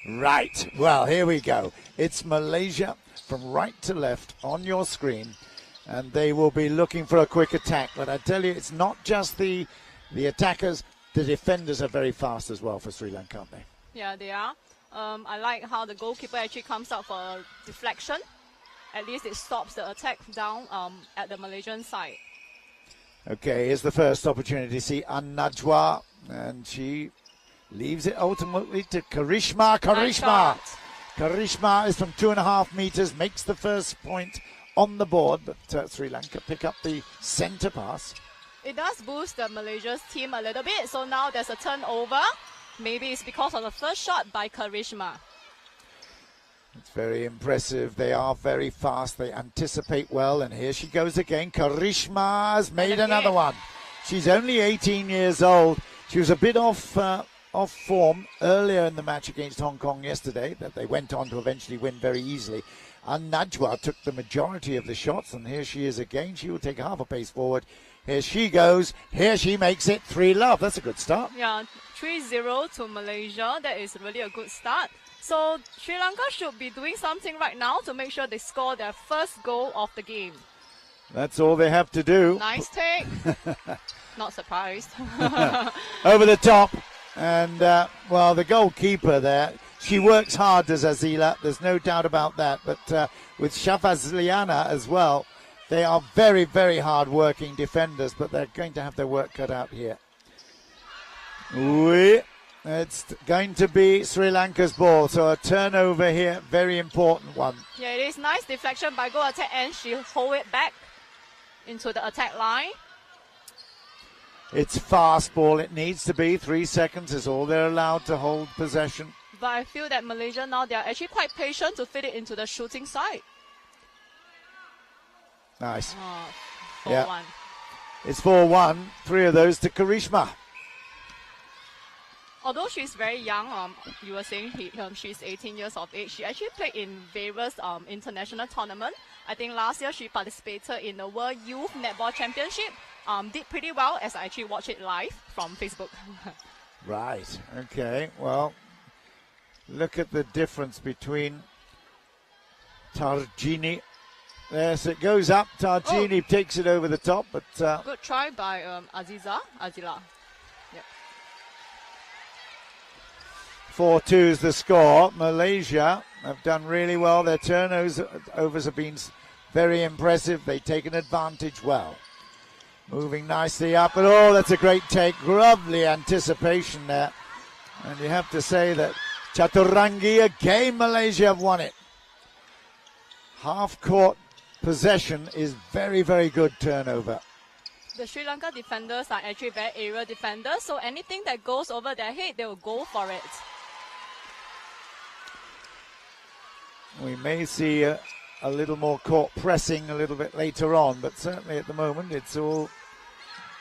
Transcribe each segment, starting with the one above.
Right, well, here we go. It's Malaysia from right to left on your screen, and they will be looking for a quick attack. But I tell you, it's not just the attackers, the defenders are very fast as well for Sri Lanka, aren't they? Yeah, they are. I like how the goalkeeper actually comes out for a deflection. At least it stops the attack down at the Malaysian side. Okay, here's the first opportunity to see Najwa, and she leaves it ultimately to Karishma. Karishma is from 2.5 meters, makes the first point on the board, but Sri Lanka pick up the center pass. It does boost the Malaysia's team a little bit, so now there's a turnover. Maybe it's because of the first shot by Karishma. It's very impressive. They are very fast. They anticipate well, and here she goes again. Karishma's made another one. She's only 18 years old. She was a bit off form earlier in the match against Hong Kong yesterday, that they went on to eventually win very easily. And Najwa took the majority of the shots, and here she is again. She will take half a pace forward. Here she goes. Here she makes it 3-0. That's a good start. Yeah, 3-0 to Malaysia. That is really a good start. So Sri Lanka should be doing something right now to make sure they score their first goal of the game. That's all they have to do. Nice take. Not surprised. Over the top. And, well, the goalkeeper there, she works hard, does Azila. There's no doubt about that. But with Shafazliana as well, they are very, very hard-working defenders, but they're going to have their work cut out here. It's going to be Sri Lanka's ball, so a turnover here, very important one. Yeah, it is nice deflection by goal attack, and she hold it back into the attack line. It's fast ball, it needs to be. 3 seconds is all they're allowed to hold possession. But I feel that Malaysia now, they are actually quite patient to fit it into the shooting side. Nice. 4-1. Yeah. It's 4-1, 3 of those to Karishma. Although she's very young, you were saying she's 18 years of age. She actually played in various international tournaments. I think last year she participated in the World Youth Netball Championship. Did pretty well as I actually watched it live from Facebook. Right, okay. Well, look at the difference between Tarjini. Yes, it goes up. Tarjini takes it over the top, but good try by Azila. Yep. 4-2 is the score. Malaysia have done really well. Their turnovers have been very impressive. They've taken advantage well. Moving nicely up, and that's a great take. Lovely anticipation there. And you have to say that Chaturangi again, Malaysia have won it. Half-court possession is very, very good turnover. The Sri Lanka defenders are actually very aerial defenders, so anything that goes over their head, they will go for it. We may see a little more court pressing a little bit later on, but certainly at the moment it's all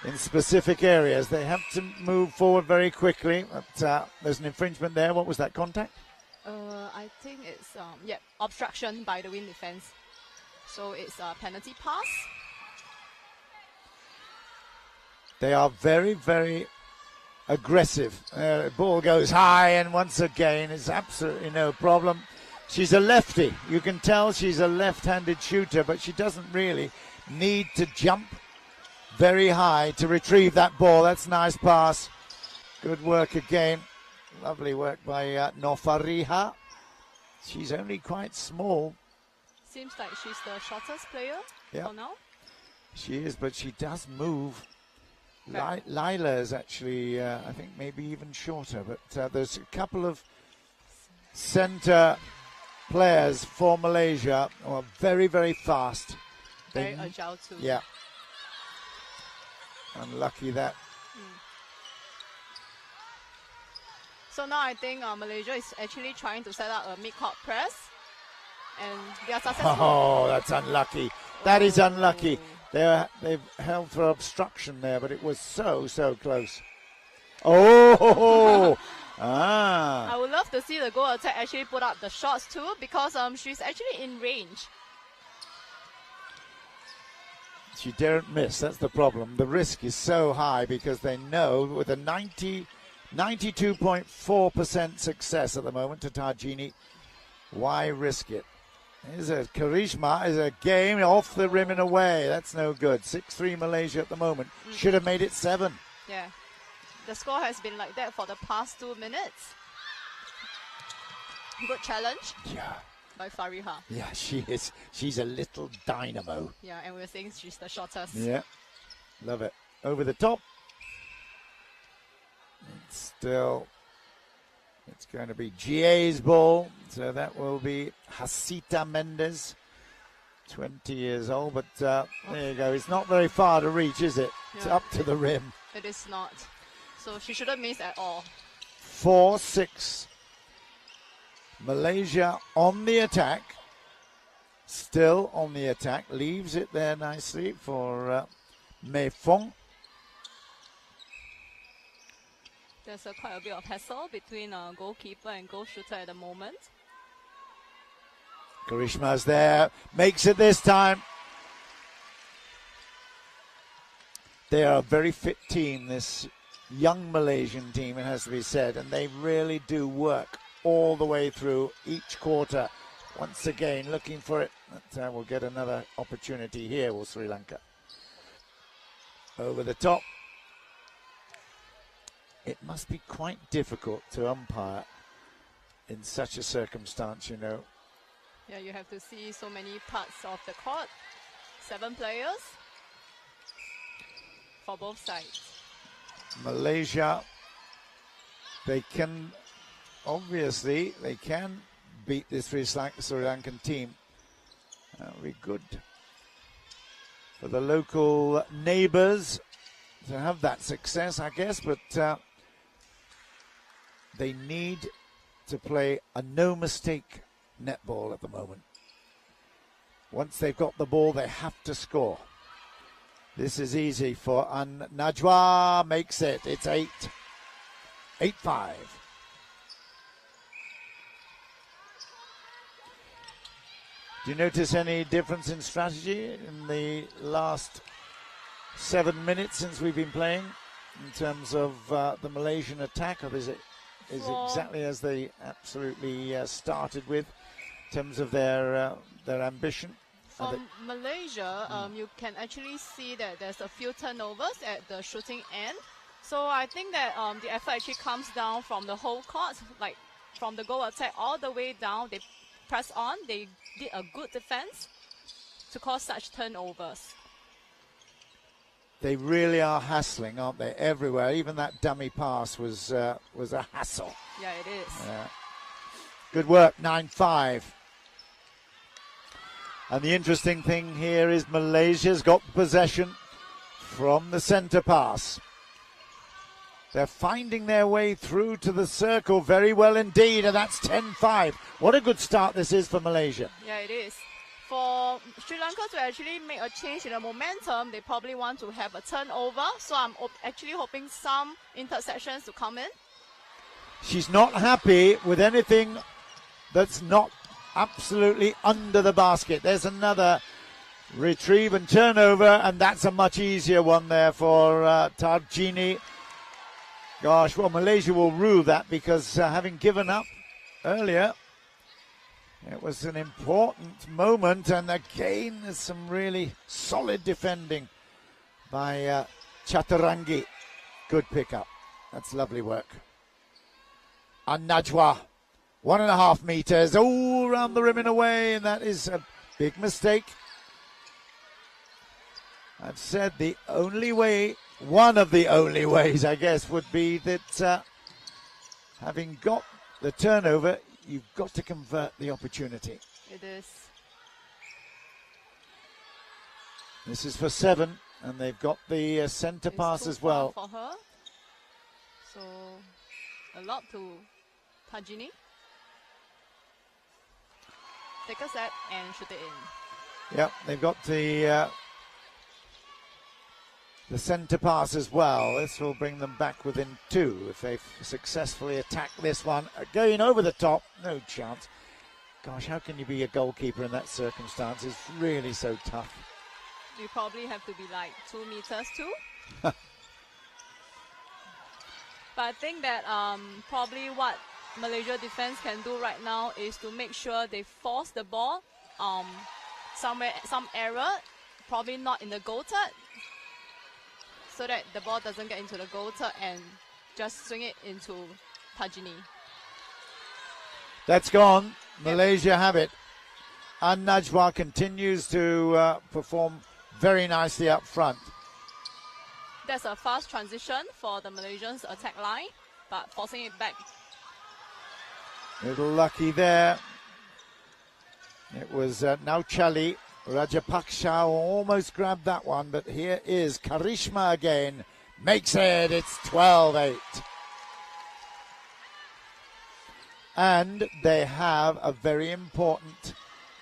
in specific areas. They have to move forward very quickly. But, there's an infringement there. What was that, contact? I think it's obstruction by the wing defense. So it's a penalty pass. They are very, very aggressive. Ball goes high, and once again, it's absolutely no problem. She's a lefty. You can tell she's a left-handed shooter, but she doesn't really need to jump very high to retrieve that ball. That's a nice pass. Good work again. Lovely work by Nofariha. She's only quite small. Seems like she's the shortest player for now. She is, but she does move. Lila is actually, I think, maybe even shorter. But there's a couple of center players for Malaysia who are very, very fast. Very agile too. Yeah. Unlucky that. So now I think Malaysia is actually trying to set up a mid-court press. And they are successful. Oh, that's unlucky. That is unlucky. They've held for obstruction there, but it was so close. Oh! I would love to see the goal attack actually put up the shots too, because she's actually in range. She daren't miss, that's the problem. The risk is so high because they know with a 92.4% success at the moment to Tarjini. Why risk it? Here's a Karishma, is a game off the rim and away. That's no good. 6-3 Malaysia at the moment. Should have made it 7. Yeah. The score has been like that for the past 2 minutes. Good challenge. Yeah. By Fariha. Yeah, she is. She's a little dynamo. Yeah, and we're saying she's the shortest. Yeah. Love it. Over the top. It's still, it's going to be GA's ball. So that will be Hasita Mendes, 20 years old. But there you go. It's not very far to reach, is it? It's up to the rim. It is not. So she shouldn't miss at all. 4-6. Malaysia on the attack. Still on the attack. Leaves it there nicely for Mei Fong. There's quite a bit of hassle between goalkeeper and goal shooter at the moment. Karishma's there. Makes it this time. They are a very fit team, this young Malaysian team, it has to be said. And they really do work all the way through each quarter. Once again, looking for it. But, we'll get another opportunity here, will Sri Lanka. Over the top. It must be quite difficult to umpire in such a circumstance, you know. Yeah, you have to see so many parts of the court. 7 players for both sides. Malaysia, they can, obviously, they can beat this Sri Lankan team. That would be good for the local neighbours to have that success, I guess, but they need to play a no-mistake netball at the moment. Once they've got the ball, they have to score. This is easy for Najwa, makes it. It's 8. 8-5. Do you notice any difference in strategy in the last 7 minutes since we've been playing in terms of the Malaysian attack, or is it exactly as they absolutely started with in terms of their ambition? From Malaysia, you can actually see that there's a few turnovers at the shooting end. So I think that the effort actually comes down from the whole court, like from the goal attack all the way down. They press on. They did a good defense to cause such turnovers. They really are hassling, aren't they? Everywhere. Even that dummy pass was a hassle. Yeah, it is. Yeah. Good work, 9-5. And the interesting thing here is Malaysia's got possession from the centre pass. They're finding their way through to the circle very well indeed, and that's 10-5. What a good start this is for Malaysia. Yeah, it is. For Sri Lanka to actually make a change in the momentum, they probably want to have a turnover. So I'm actually hoping some interceptions to come in. She's not happy with anything that's not absolutely under the basket. There's another retrieve and turnover, and that's a much easier one there for Tarjini. Gosh, well, Malaysia will rue that because having given up earlier, it was an important moment, and again, there's some really solid defending by Chaturangi. Good pickup. That's lovely work. And Najwa, 1.5 meters, all around the rim and away, and that is a big mistake. I've said the only way, one of the only ways, I guess, would be that having got the turnover, you've got to convert the opportunity. It is. This is for 7, and they've got the centre pass as well. For her. So, a lot to Tarjini. Take a set and shoot it in. Yep, they've got the centre pass as well. This will bring them back within 2 if they successfully attack this one. Going over the top, no chance. Gosh, how can you be a goalkeeper in that circumstance? It's really so tough. You probably have to be like 2 meters too. But I think that probably what Malaysia defense can do right now is to make sure they force the ball somewhere, some error, probably not in the goal third, so that the ball doesn't get into the goal third and just swing it into Tajini. That's gone. Malaysia have it. And Najwa continues to perform very nicely up front. That's a fast transition for the Malaysians' attack line, but forcing it back. Little lucky there. It was now Chali. Rajapaksha almost grabbed that one, but here is Karishma again. Makes it. It's 12-8. And they have a very important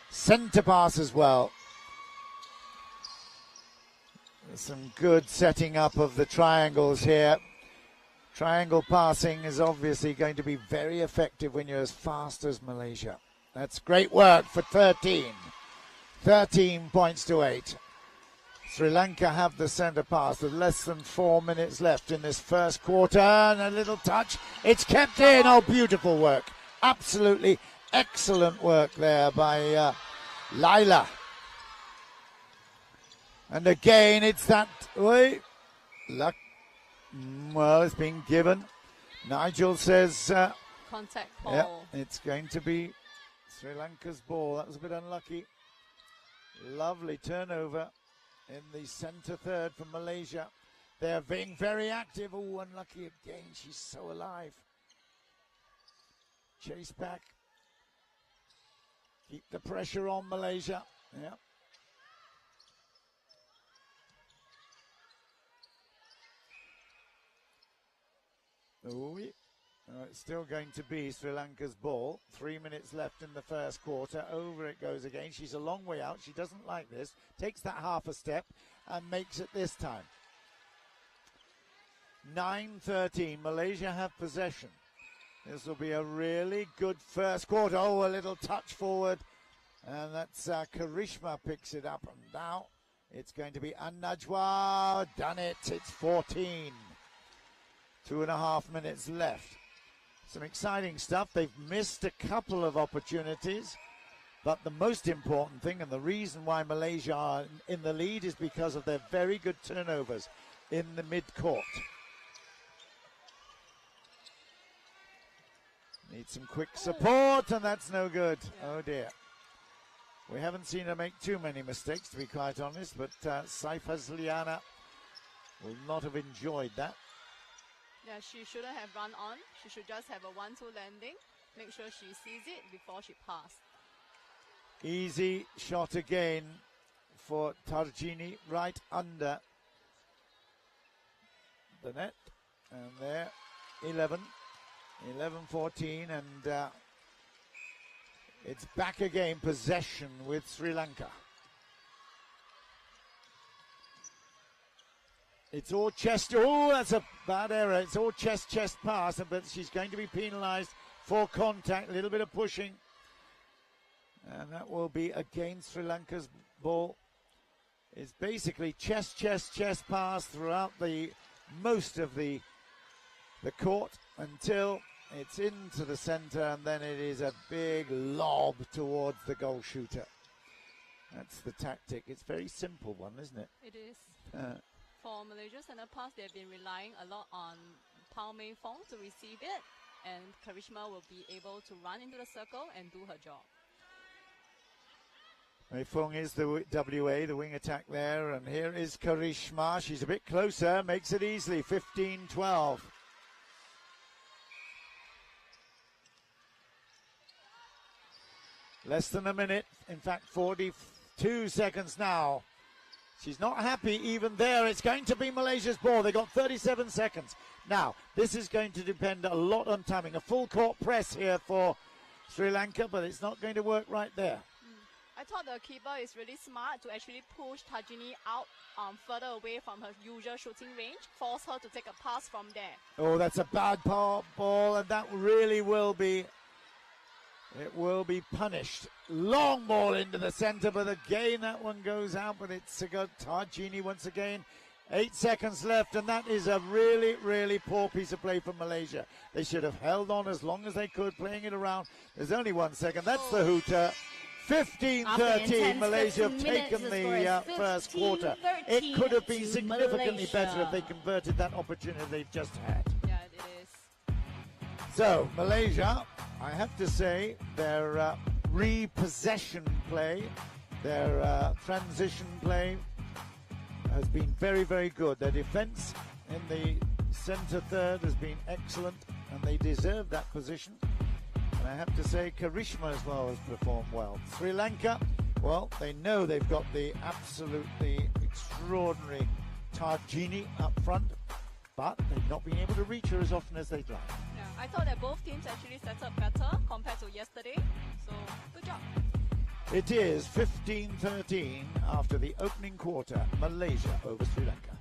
centre pass as well. Some good setting up of the triangles here. Triangle passing is obviously going to be very effective when you're as fast as Malaysia. That's great work for 13. 13 points to 8. Sri Lanka have the centre pass with less than 4 minutes left in this first quarter. And a little touch. It's kept in. Oh, beautiful work. Absolutely excellent work there by Laila. And again, it's that way. Luck. Well, it's been given. Nigel says... Contact ball. Yeah, it's going to be Sri Lanka's ball. That was a bit unlucky. Lovely turnover in the centre third for Malaysia. They're being very active. Oh, unlucky again. She's so alive. Chase back. Keep the pressure on Malaysia. Yeah. It's still going to be Sri Lanka's ball. 3 minutes left in the first quarter. Over it goes again. She's a long way out. She doesn't like this. Takes that half a step and makes it this time. 9-13. Malaysia have possession. This will be a really good first quarter. Oh, a little touch forward. And that's Karishma picks it up. And now it's going to be Najwa. Done it. It's 14. 2.5 minutes left. Some exciting stuff. They've missed a couple of opportunities. But the most important thing and the reason why Malaysia are in the lead is because of their very good turnovers in the mid-court. Need some quick support, and that's no good. Yeah. Oh, dear. We haven't seen her make too many mistakes, to be quite honest, but Saif Hazliana will not have enjoyed that. Yeah, she shouldn't have run on. She should just have a 1-2 landing. Make sure she sees it before she passes. Easy shot again for Tarjini, right under the net. And there, 11-14, and it's back again, possession with Sri Lanka. It's all chest. Oh, that's a bad error. It's all chest pass, but she's going to be penalised for contact. A little bit of pushing. And that will be against Sri Lanka's ball. It's basically chest pass throughout the most of the court until it's into the centre, and then it is a big lob towards the goal shooter. That's the tactic. It's a very simple one, isn't it? It is. For Malaysia centre pass, they've been relying a lot on Pao Mei Fong to receive it, and Karishma will be able to run into the circle and do her job. Mei Fong is the WA, the wing attack there, and here is Karishma. She's a bit closer, makes it easily, 15-12. Less than a minute, in fact 42 seconds now. She's not happy even there. It's going to be Malaysia's ball. They've got 37 seconds. Now, this is going to depend a lot on timing. A full court press here for Sri Lanka, but it's not going to work right there. I thought the keeper is really smart to actually push Tajini out further away from her usual shooting range, force her to take a pass from there. Oh, that's a bad ball, and that really will be... It will be punished. Long ball into the centre, but again that one goes out, but it's a good Tajini once again 8 seconds left, and that is a really, really poor piece of play from Malaysia. They should have held on as long as they could, playing it around. There's only 1 second. That's the hooter. 15-13, Malaysia have taken the first quarter. It could have been significantly better if they converted that opportunity they've just had. Yeah, it is. So, Malaysia, I have to say, their repossession play, their transition play has been very, very good. Their defense in the centre third has been excellent, and they deserve that position. And I have to say, Karishma as well has performed well. Sri Lanka, well, they know they've got the absolutely extraordinary Tarjini up front, but they've not been able to reach her as often as they'd like. Yeah, I thought that both teams actually set up better compared to yesterday. So, good job. It is 15-13 after the opening quarter. Malaysia over Sri Lanka.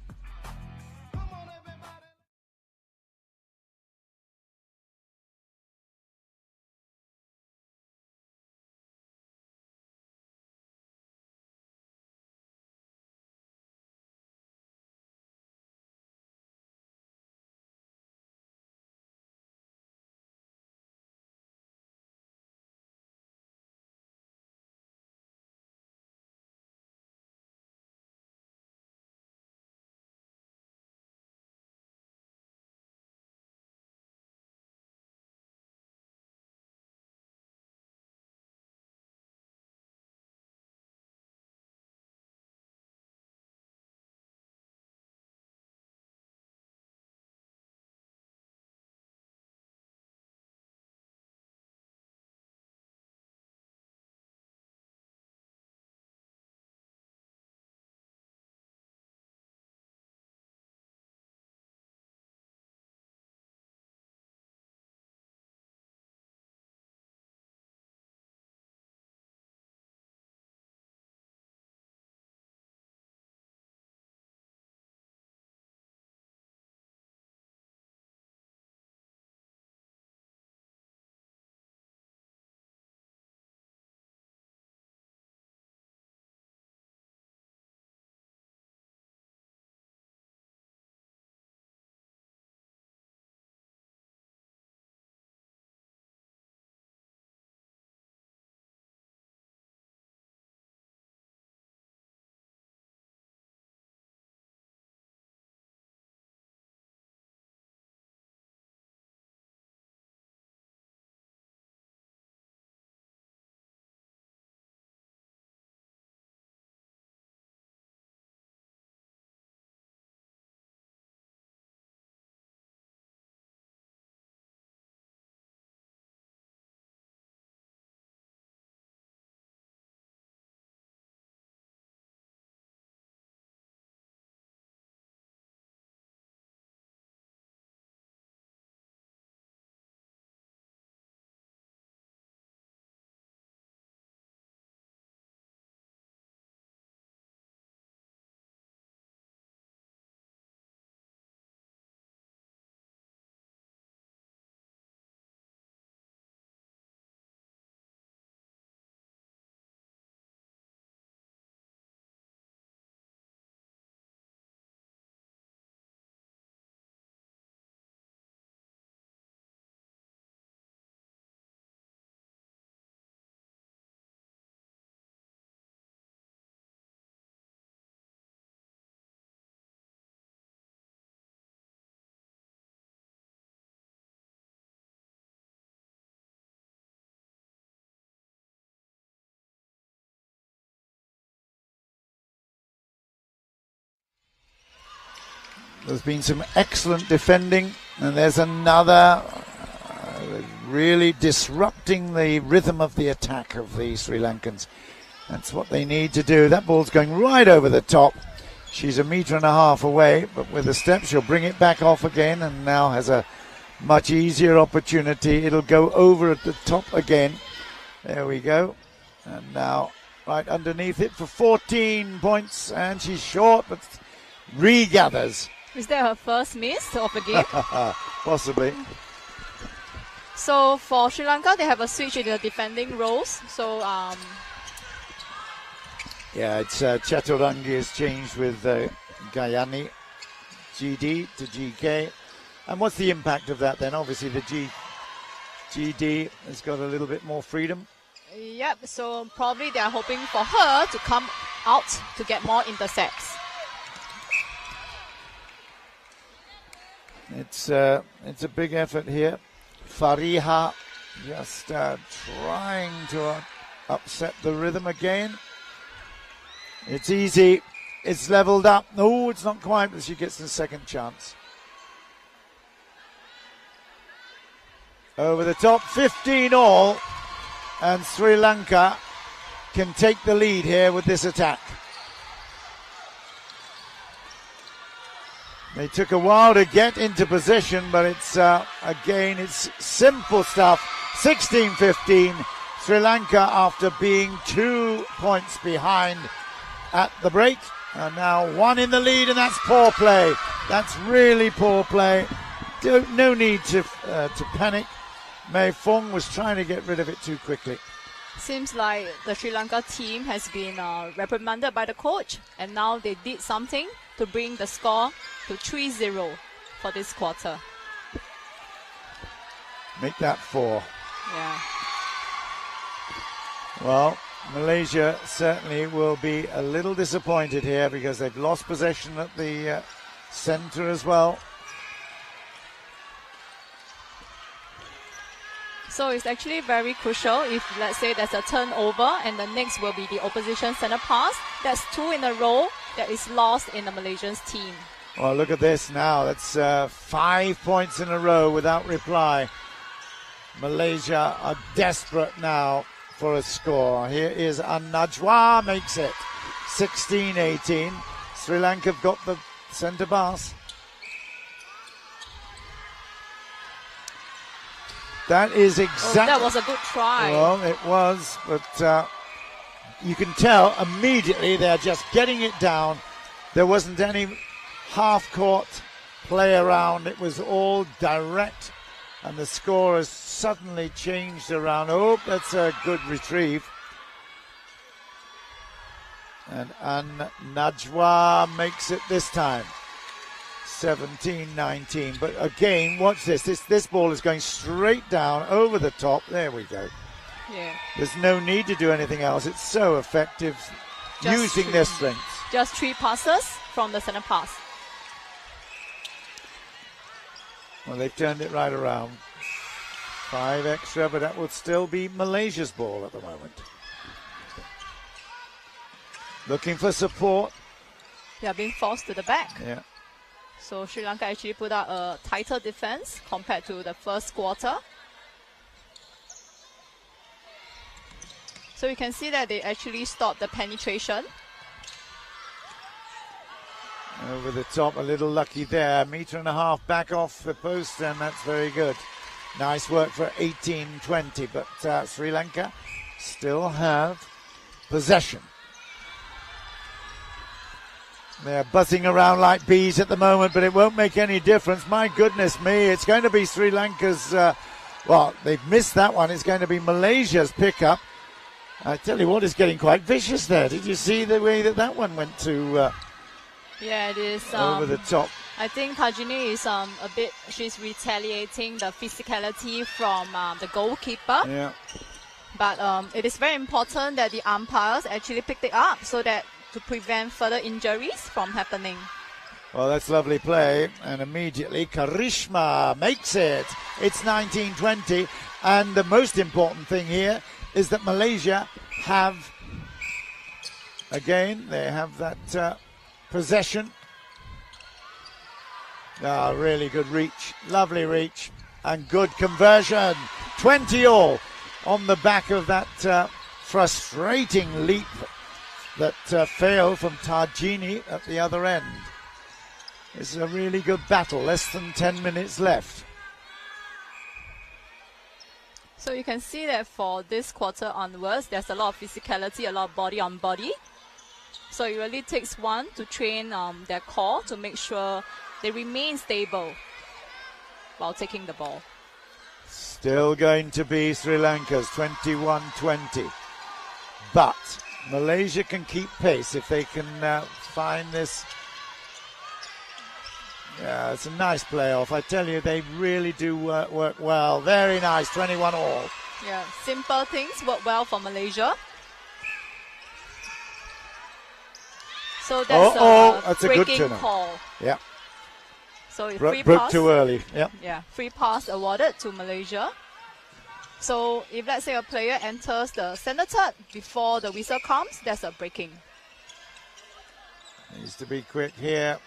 There's been some excellent defending, and there's another really disrupting the rhythm of the attack of the Sri Lankans. That's what they need to do. That ball's going right over the top. She's 1.5 meters away, but with a step she'll bring it back off again, and now has a much easier opportunity. It'll go over at the top again. There we go. And now right underneath it for 14 points, and she's short, but regathers. Is that her first miss of the game? Possibly. So for Sri Lanka, they have a switch in the defending roles. So yeah, it's Chaturangi has changed with Gayani GD to GK. And what's the impact of that then? Obviously the GD has got a little bit more freedom. Yep, so probably they are hoping for her to come out to get more intercepts. It's a big effort here. Fariha just trying to upset the rhythm again. It's easy. It's leveled up. No, it's not quite, but she gets the second chance. Over the top, 15 all. And Sri Lanka can take the lead here with this attack. They took a while to get into position, but it's, again, it's simple stuff. 16-15. Sri Lanka, after being 2 points behind at the break, are now 1 in the lead, and that's poor play. That's really poor play. No need to panic. Mei Fong was trying to get rid of it too quickly. Seems like the Sri Lanka team has been reprimanded by the coach, and now they did something to bring the score to 3-0 for this quarter. Make that 4. Yeah. Well, Malaysia certainly will be a little disappointed here because they've lost possession at the centre as well. So it's actually very crucial if, let's say, there's a turnover and the next will be the opposition centre pass. That's 2 in a row that is lost in the Malaysians team. Well, look at this now. That's 5 points in a row without reply. Malaysia are desperate now for a score. Here is Najwa, makes it 16-18. Sri Lanka have got the centre pass. That is exactly... that was a good try. Well, it was, but you can tell immediately they're just getting it down. There wasn't any half-court play around. It was all direct, and the score has suddenly changed around. Oh, that's a good retrieve. And Najwa makes it this time. 17-19, but again, watch this. This ball is going straight down over the top. There we go. Yeah. There's no need to do anything else. It's so effective using their strengths. Just 3 passes from the center pass. Well, they've turned it right around. 5 extra, but that would still be Malaysia's ball at the moment. Looking for support. They are being forced to the back. Yeah. So Sri Lanka actually put out a tighter defense compared to the first quarter. So you can see that they actually stopped the penetration. Over the top, a little lucky there. 1.5 meters back off the post, and that's very good. Nice work for 18-20, but Sri Lanka still have possession. They're buzzing around like bees at the moment, but it won't make any difference. My goodness me, it's going to be Sri Lanka's, well, they've missed that one. It's going to be Malaysia's pickup. I tell you what, it's getting quite vicious there. Did you see the way that one went to yeah, it is over the top? I think Tajini is a bit, she's retaliating the physicality from the goalkeeper. Yeah. But it is very important that the umpires actually picked it up so that to prevent further injuries from happening. Well, that's lovely play, and immediately Karishma makes it. It's 19-20, and the most important thing here is that Malaysia have, again, they have that possession. Really good reach, lovely reach, and good conversion. 20 all on the back of that frustrating leap that failed from Tajini at the other end. It's a really good battle, less than 10 minutes left. So you can see that for this quarter onwards, there's a lot of physicality, a lot of body on body. So it really takes one to train their core to make sure they remain stable while taking the ball. Still going to be Sri Lanka's 21-20. But Malaysia can keep pace if they can find this Yeah, it's a nice playoff. I tell you, they really do work well. Very nice, 21 all. Yeah, simple things work well for Malaysia. So that's a good breaking turnout. call. Yeah, So free broke pass. too early. Yeah. Yeah, free pass awarded to Malaysia. So if let's say a player enters the center third before the whistle comes, that's a breaking. Needs to be quick here.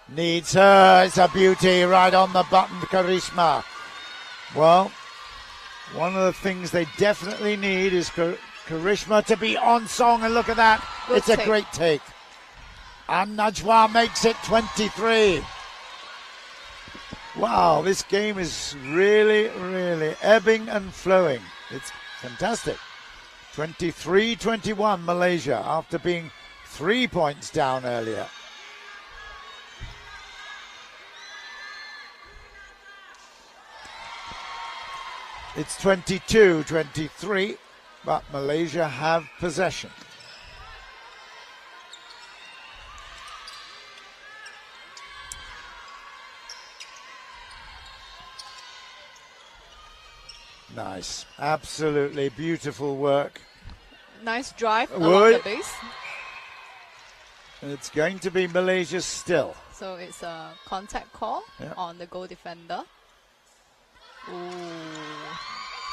Needs her. It's a beauty right on the button, Karishma. Well, one of the things they definitely need is Karishma to be on song, and look at that. Good it's take. A great take. And Najwa makes it 23. Wow, this game is really, really ebbing and flowing. It's fantastic. 23-21 Malaysia after being 3 points down earlier. It's 22-23, but Malaysia have possession. Nice. Absolutely beautiful work. Nice drive along the base. It's going to be Malaysia still. So it's a contact call on the goal defender. Ooh.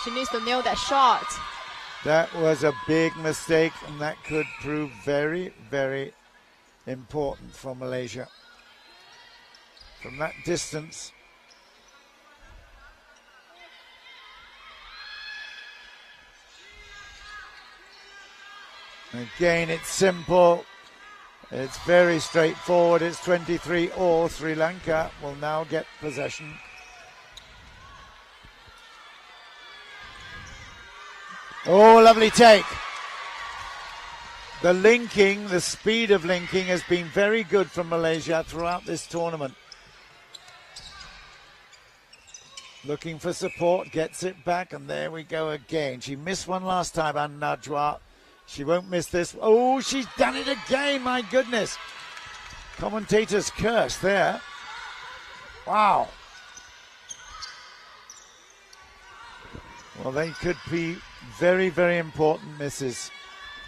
She needs to nail that shot. That was a big mistake, and that could prove very, very important for Malaysia. From that distance. Again, it's simple. It's very straightforward. It's 23 all. Sri Lanka will now get possession. Oh, lovely take. The linking, the speed of linking has been very good from Malaysia throughout this tournament. Looking for support, gets it back, and there we go again. She missed one last time, and Najwa. She won't miss this. Oh, she's done it again, my goodness. Commentator's curse there. Wow. Well, they could be very, very important misses.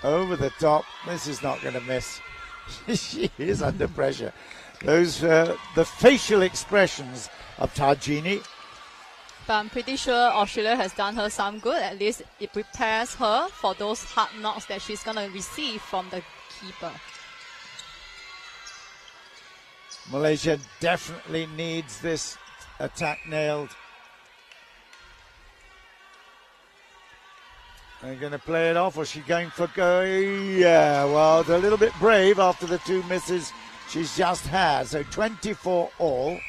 Over the top. This is not going to miss. She is under pressure. Those, the facial expressions of Tarjini. But I'm pretty sure Australia has done her some good. At least it prepares her for those hard knocks that she's going to receive from the keeper. Malaysia definitely needs this attack nailed. Are you going to play it off, or is she going for go? Yeah, well, it's a little bit brave after the two misses she's just had. So 24 all.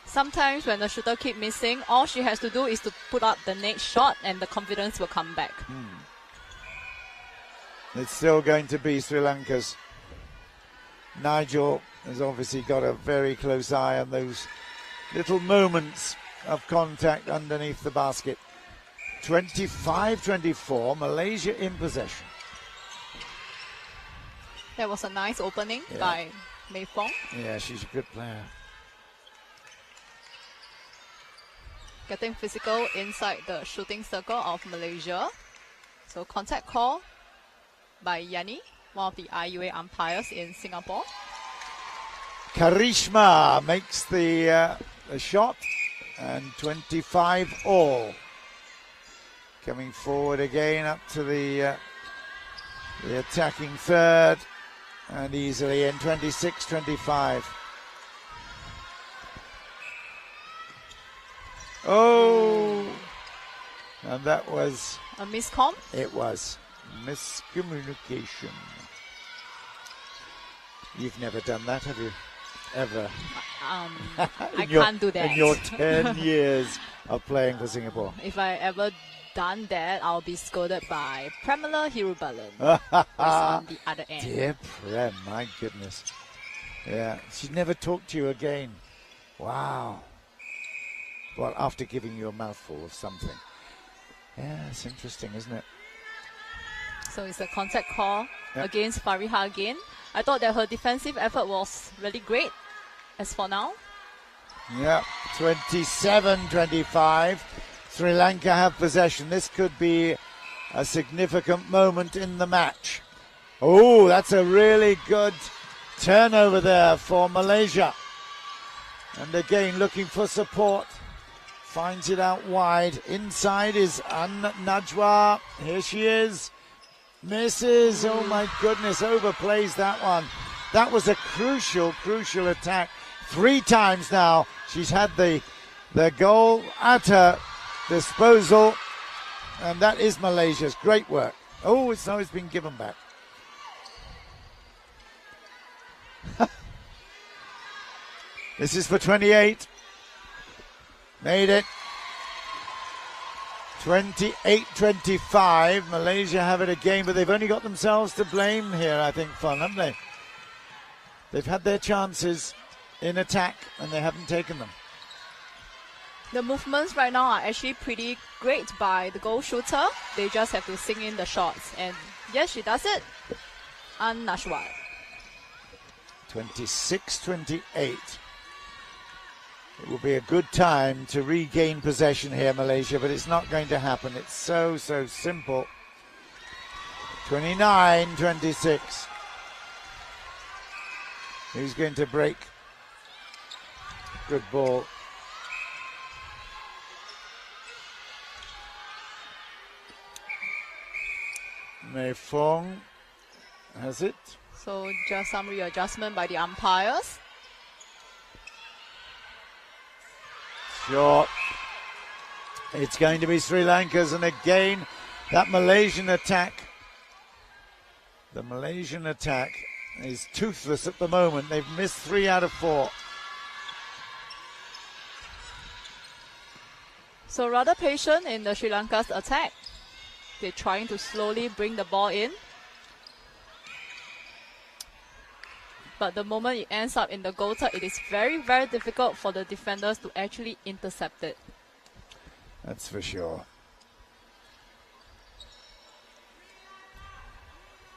Sometimes when the shooter keep missing, all she has to do is to put up the next shot and the confidence will come back. It's still going to be Sri Lanka's. Nigel has obviously got a very close eye on those little moments of contact underneath the basket. 25-24, Malaysia in possession. That was a nice opening by Mei Fong. Yeah, she's a good player. Getting physical inside the shooting circle of Malaysia. So contact call by Yani, one of the IUA umpires in Singapore. Karishma makes the shot, and 25 all. Coming forward again up to the attacking third, and easily in 26-25. Oh, and that was A miscomm. It was miscommunication. You've never done that, have you? Ever? I can't do that. In your 10 years of playing for Singapore. If I ever done that, I'll be scolded by Premila Hirubalan, who's on the other end. Dear Prem, my goodness. Yeah, she'd never talk to you again. Wow. Well, after giving you a mouthful of something. Yeah, it's interesting, isn't it? So it's a contact call against Fariha again. I thought that her defensive effort was really great. as for now. Yeah, 27-25. Sri Lanka have possession. This could be a significant moment in the match. Oh, that's a really good turnover there for Malaysia. And again, looking for support. Finds it out wide. Inside is Najwa. Here she is. Misses. Oh my goodness, overplays that one. That was a crucial attack. 3 times now she's had the goal at her disposal. And that is Malaysia's. Great work. Oh, it's been given back. This is for 28. Made it. 28-25. Malaysia have it again, but they've only got themselves to blame here, I think, Fun, haven't they? They've had their chances in attack, and they haven't taken them. The movements right now are actually pretty great by the goal shooter. They just have to sink in the shots. And yes, she does it. And Najwa. 26-28. It will be a good time to regain possession here, Malaysia, but it's not going to happen. It's so simple. 29-26. Who's going to break? Good ball. Mei Fong has it. So just some readjustment by the umpires. Short. It's going to be Sri Lanka's, and again that Malaysian attack. The Malaysian attack is toothless at the moment. They've missed 3 out of 4. So rather patient in the Sri Lanka's attack. They're trying to slowly bring the ball in. But the moment it ends up in the goal, it is very difficult for the defenders to actually intercept it. That's for sure.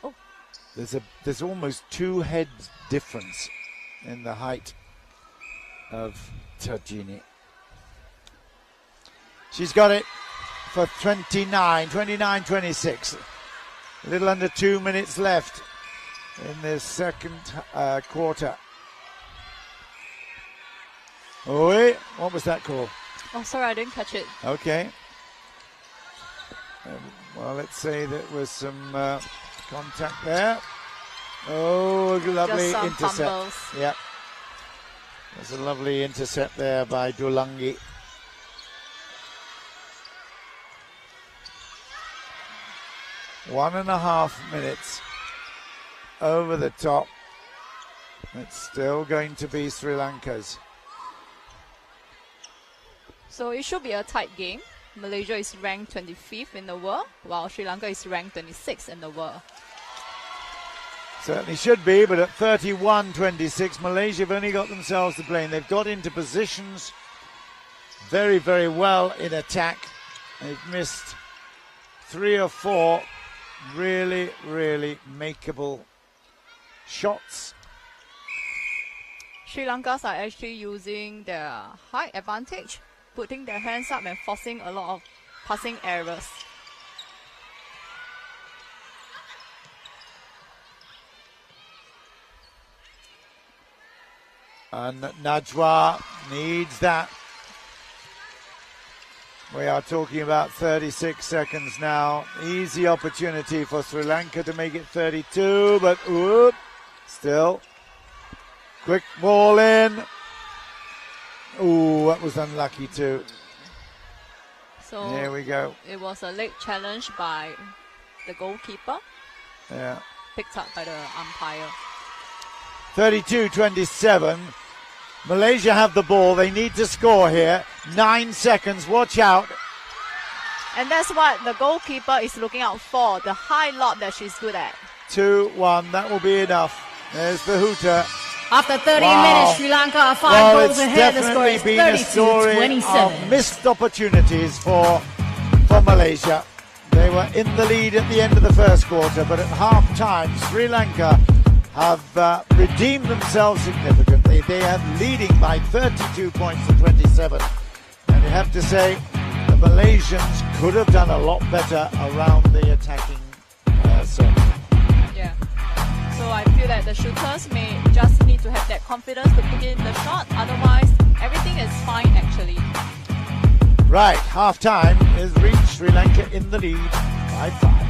Oh. There's almost 2 heads difference in the height of Tajini. She's got it for 29-26. A little under 2 minutes left in the second quarter. Oh, what was that call? Oh, sorry, I didn't catch it. Okay. Well, let's say there was some contact there. Oh, lovely Just some intercept. fumbles. Yep. There's a lovely intercept there by Dulangi. One and a half minutes over the top. It's still going to be Sri Lanka's. So it should be a tight game. Malaysia is ranked 25th in the world, while Sri Lanka is ranked 26th in the world. Certainly should be, but at 31-26, Malaysia have only got themselves to blame. They've got into positions very well in attack. They've missed 3 or 4 really makeable shots. Sri Lankas are actually using their height advantage, putting their hands up and forcing a lot of passing errors. And Najwa needs that. We are talking about 36 seconds now. Easy opportunity for Sri Lanka to make it 32, but still. Quick ball in. Ooh, that was unlucky too. So here we go. It was a late challenge by the goalkeeper. Yeah. Picked up by the umpire. 32-27. Malaysia have the ball. They need to score here. 9 seconds. Watch out. And that's what the goalkeeper is looking out for. The high lob that she's good at. 2-1. That will be enough. There's the hooter. After 30 minutes, Sri Lanka are 5 goals ahead. The score is been a story 32-27. of missed opportunities for Malaysia. They were in the lead at the end of the first quarter, but at half time, Sri Lanka have redeemed themselves significantly. They are leading by 32 points to 27. And you have to say, the Malaysians could have done a lot better around the attacking circle. Yeah. So I feel that the shooters may just need to have that confidence to put in the shot. Otherwise, everything is fine actually. Right, half time is reached. Sri Lanka in the lead by 5.